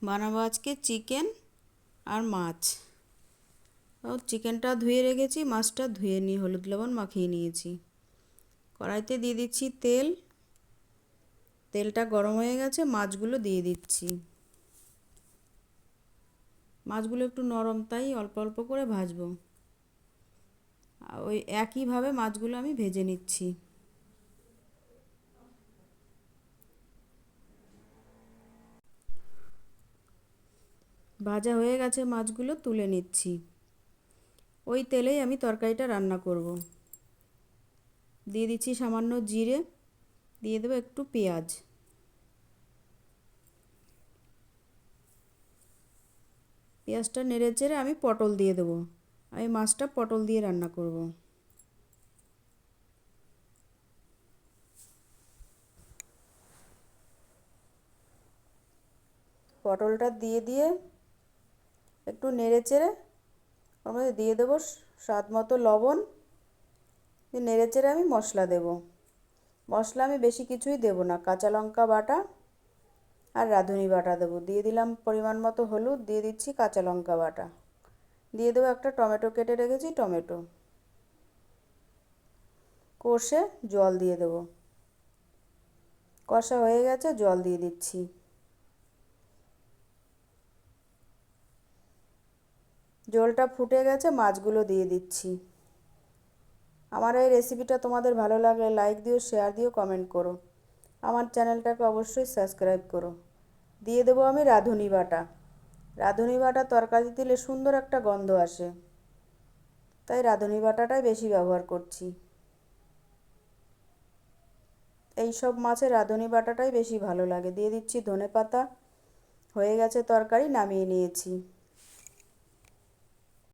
বানাবো আজকে চিকেন আর মাছ। চিকেনটা ধুয়ে রেখেছি, মাছটা ধুয়ে নিয়ে হলুদ লবণ মাখিয়ে নিয়েছি। কড়াইতে দিয়ে দিচ্ছি তেল। তেলটা গরম হয়ে গেছে, মাছগুলো দিয়ে দিচ্ছি। মাছগুলো একটু নরম, তাই অল্প অল্প করে ভাজবো। ওই একইভাবে মাছগুলো আমি ভেজে নিচ্ছি। ভাজা হয়ে গেছে, মাছগুলো তুলে নিচ্ছি। ওই তেলেই আমি তরকারিটা রান্না করব। দিয়ে দিচ্ছি সামান্য জিরে, দিয়ে দেবো একটু পেঁয়াজ। পেঁয়াজটা নেড়ে চেড়ে আমি পটল দিয়ে দেবো। আমি মাছটা পটল দিয়ে রান্না করব। পটলটা দিয়ে একটু নেড়ে চেড়ে ওর মধ্যে দিয়ে দেবো স্বাদ মতো লবণ। দিয়ে নেড়ে চেড়ে আমি মশলা দেব। মশলা আমি বেশি কিছুই দেব না, কাঁচা লঙ্কা বাটা আর রাঁধুনি বাটা দেবো। দিয়ে দিলাম পরিমাণ মতো হলুদ, দিয়ে দিচ্ছি কাঁচা লঙ্কা বাটা। দিয়ে দেবো একটা টমেটো কেটে রেখেছি, টমেটো। কষে জল দিয়ে দেবো। কষা হয়ে গেছে, জল দিয়ে দিচ্ছি। জলটা ফুটে গেছে, মাছগুলো দিয়ে দিচ্ছি। আমার এই রেসিপিটা তোমাদের ভালো লাগলে লাইক দিও, শেয়ার দিও, কমেন্ট করো। আমার চ্যানেলটাকে অবশ্যই সাবস্ক্রাইব করো। দিয়ে দেবো আমি রাঁধুনি বাটা। রাঁধুনি বাটা তরকারি দিলে সুন্দর একটা গন্ধ আসে, তাই রাঁধুনি বাটাটাই বেশি ব্যবহার করছি। এই সব মাছে রাঁধুনি বাটাটাই বেশি ভালো লাগে। দিয়ে দিচ্ছি ধনেপাতা। হয়ে গেছে তরকারি, নামিয়ে নিয়েছি।